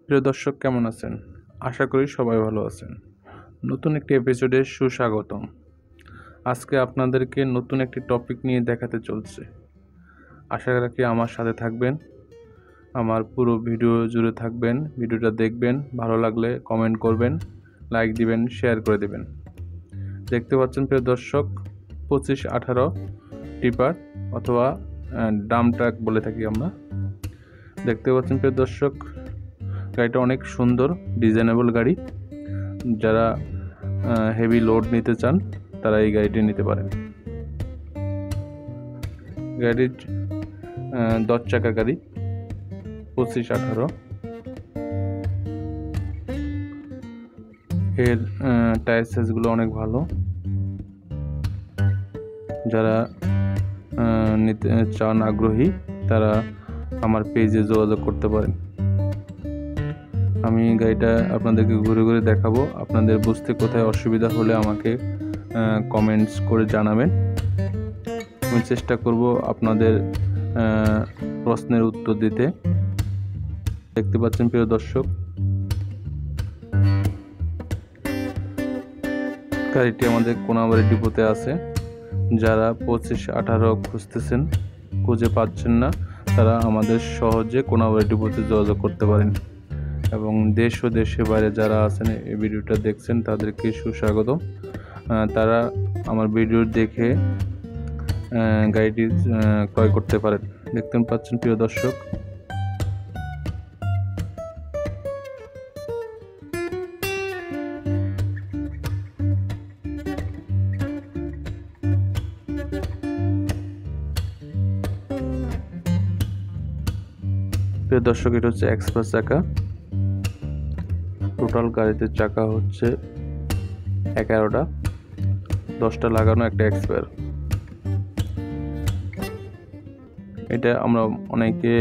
প্রিয় দর্শক, কেমন আছেন? আশা করি সবাই ভালো আছেন। নতুন একটি এপিসোডে সুস্বাগতম। আজকে আপনাদেরকে নতুন একটি টপিক নিয়ে দেখাতে চলছে। আশা রাখি আমার সাথে থাকবেন, আমার পুরো ভিডিও জুড়ে থাকবেন, ভিডিওটা দেখবেন, ভালো লাগলে কমেন্ট করবেন, লাইক দিবেন, শেয়ার করে দেবেন। দেখতে পাচ্ছেন প্রিয় দর্শক, 2518 টিপার অথবা ডাম্প ট্রাক বলে থাকি আমরা। দেখতে পাচ্ছেন প্রিয় দর্শক, গাড়িটা অনেক সুন্দর, ডিজাইনেবল গাড়ি। যারা হেভি লোড নিতে চান তারা এই গাড়িটি নিতে পারেন। গাড়ির 10 চাকা গাড়ি, 2518। এর টায়ার সাইজগুলো অনেক ভালো। যারা নিতে চান, আগ্রহী, তারা আমার পেজে যোগাযোগ করতে পারেন। আমি গাড়িটা আপনাদেরকে ঘুরে ঘুরে দেখাবো। আপনাদের বুঝতে কোথায় অসুবিধা হলে আমাকে কমেন্টস করে জানাবেন। আমি চেষ্টা করব আপনাদের প্রশ্নের উত্তর দিতে। দেখতে পাচ্ছেন প্রিয় দর্শক, গাড়িটি আমাদের কোনাবাড়ি ডিপোতে আছে। যারা 2518 খুঁজতেছেন, খুঁজে পাচ্ছেন না, তারা আমাদের সহজে কোনাবাড়ি ডিপোতে যোগাযোগ করতে পারেন। এবং দেশ ও দেশের বাইরে যারা আছেন এই ভিডিওটা দেখছেন তাদেরকে সুস্বাগত। তারা আমার ভিডিও দেখে গাড়িটি ক্রয় করতে পারেন। দেখতে পাচ্ছেন প্রিয় দর্শক, এটা হচ্ছে এক্সপ্রেস চাকা। টোটাল গাড়িতে চাকা হচ্ছে 11টা, 10টা লাগানো, একটা এক্সপায়ার। এটা আমরা অনেকে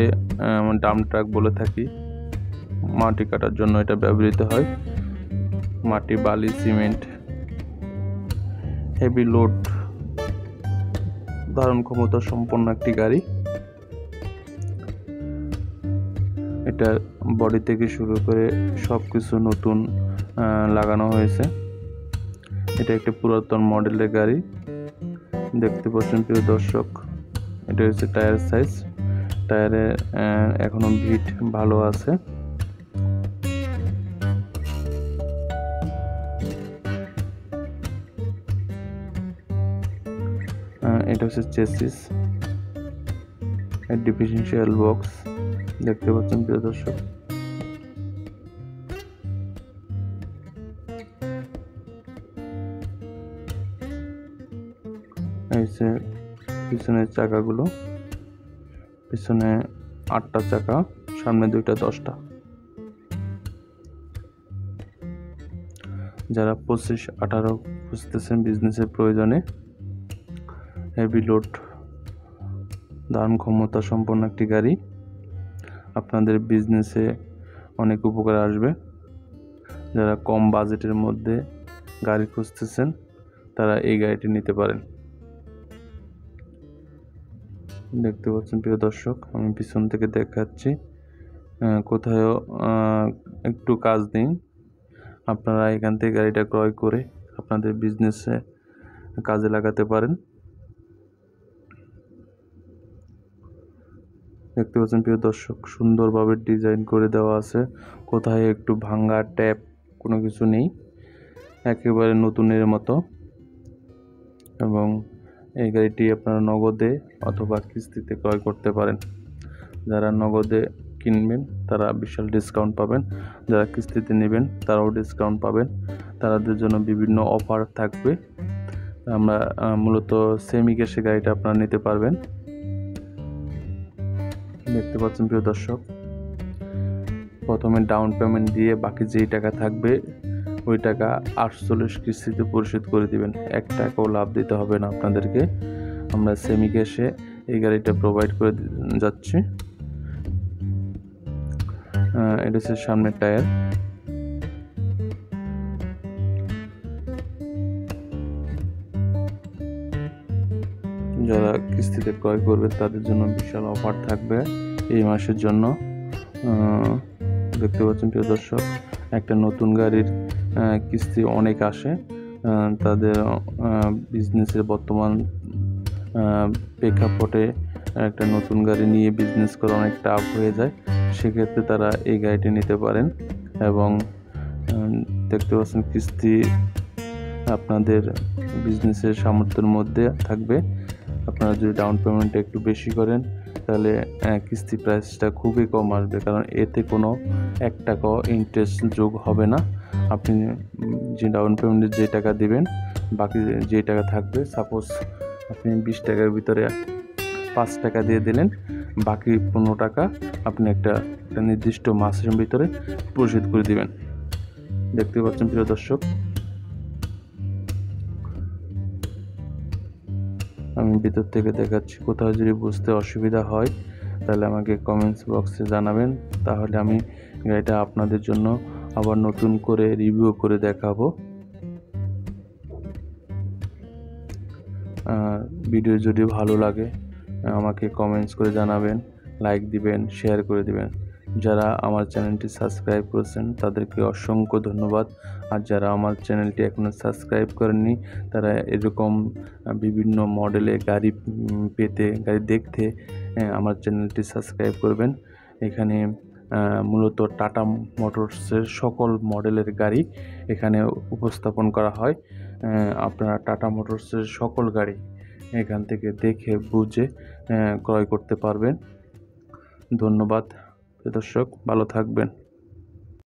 ডাম্প ট্রাক বলে থাকি। মাটি কাটার জন্য এটা ব্যবহৃত হয়। মাটি, বালি, সিমেন্ট, হেভি লোড ধারণ ক্ষমতা সম্পন্ন একটি গাড়ি। এটা বডি থেকে শুরু করে সব কিছু নতুন লাগানো হয়েছে। এটা একটি পুরাতন মডেলের গাড়ি। দেখতে পাচ্ছেন প্রিয় দর্শক, এটা হচ্ছে টায়ার সাইজ। টায়ারে এখনো ভিট ভালো আছে। এটা হচ্ছে চেসিস, ডিফারেন্সিয়াল বক্স। দেখতে পাচ্ছেন প্রিয় দর্শক, এই যে পিছনের চাকাগুলো, পিছনে 8টা চাকা, সামনে 2টা, 10টা। যারা 2518 খুঁজতেছেন বিজনেসের প্রয়োজনে, হেভি লোড ধারণ ক্ষমতা সম্পন্ন একটি গাড়ি, আপনাদের বিজনেসে অনেক উপকার আসবে। যারা কম বাজেটের মধ্যে গাড়ি খুঁজতেছেন তারা এই গাড়িটি নিতে পারেন। দেখতে পাচ্ছেন প্রিয় দর্শক, আমি পিছন থেকে দেখাচ্ছি। কোথাও একটু কাজ নেই, আপনারা এখান থেকে গাড়িটা ক্রয় করে আপনাদের বিজনেসে কাজে লাগাতে পারেন। দেখতে পাচ্ছেন প্রিয় দর্শক, সুন্দরভাবে ডিজাইন করে দেওয়া আছে। কোথায় একটু ভাঙা ট্যাপ কোনো কিছু নেই, একেবারে নতুনের মতো। এবং এই গাড়িটি আপনারা নগদে অথবা কিস্তিতে ক্রয় করতে পারেন। যারা নগদে কিনবেন তারা বিশাল ডিসকাউন্ট পাবেন, যারা কিস্তিতে নেবেন তারাও ডিসকাউন্ট পাবেন। তাদের জন্য বিভিন্ন অফার থাকবে। আমরা মূলত সেমি ক্যাশে গাড়িটা আপনারা নিতে পারবেন। দেখতে পাচ্ছেন প্রিয় দর্শক, প্রথমে ডাউন পেমেন্ট দিয়ে বাকি যেই টাকা থাকবে ওই টাকা 48 কিস্তিতে পরিশোধ করে দিবেন। 1 টাকাও লাভ দিতে হবে না আপনাদেরকে। আমরা সেমি ক্যাশে এই গাড়িটা প্রোভাইড করে যাচ্ছি। এটা হচ্ছে সামনের টায়ার। যারা কিস্তিতে ক্রয় করবে তাদের জন্য বিশাল অফার থাকবে এই মাসের জন্য। দেখতে পাচ্ছেন প্রিয় দর্শক, একটা নতুন গাড়ির কিস্তি অনেক আসে। তাদের বিজনেসের বর্তমান প্রেক্ষাপটে একটা নতুন গাড়ি নিয়ে বিজনেস করা অনেক টাফ হয়ে যায়। সেক্ষেত্রে তারা এই গাড়িটি নিতে পারেন এবং দেখতে পাচ্ছেন কিস্তি আপনাদের বিজনেসের সামর্থ্যের মধ্যে থাকবে। আপনারা যদি ডাউন পেমেন্টটা একটু বেশি করেন তাহলে কিস্তি প্রাইসটা খুবই কম আসবে, কারণ এতে কোনো 1 টাকাও ইন্টারেস্ট যোগ হবে না। আপনি যে ডাউন পেমেন্টে যে টাকা দিবেন, বাকি যে টাকা থাকবে, সাপোজ আপনি 20 টাকার ভিতরে 5 টাকা দিয়ে দিলেন, বাকি 15 টাকা আপনি একটা নির্দিষ্ট মাসের ভিতরে পরিশোধ করে দিবেন। দেখতে পাচ্ছেন প্রিয় দর্শক, আমি ভিতর থেকে দেখাচ্ছি। কোথাও যদি বুঝতে অসুবিধা হয় তাহলে আমাকে কমেন্টস বক্সে জানাবেন, তাহলে আমি গাড়িটা আপনাদের জন্য আবার নতুন করে রিভিউ করে দেখাবো। ভিডিও যদি ভালো লাগে আমাকে কমেন্টস করে জানাবেন, লাইক দিবেন, শেয়ার করে দিবেন। যারা আমার চ্যানেলটি সাবস্ক্রাইব করেছেন তাদেরকে অসংখ্য ধন্যবাদ। আর যারা আমার চ্যানেলটি এখনও সাবস্ক্রাইব করেননি তারা এরকম বিভিন্ন মডেলে গাড়ি পেতে, গাড়ি দেখতে আমার চ্যানেলটি সাবস্ক্রাইব করবেন। এখানে মূলত টাটা মোটরসের সকল মডেলের গাড়ি এখানে উপস্থাপন করা হয়। আপনারা টাটা মোটরসের সকল গাড়ি এখান থেকে দেখে বুঝে ক্রয় করতে পারবেন। ধন্যবাদ দর্শক, ভালো থাকবেন।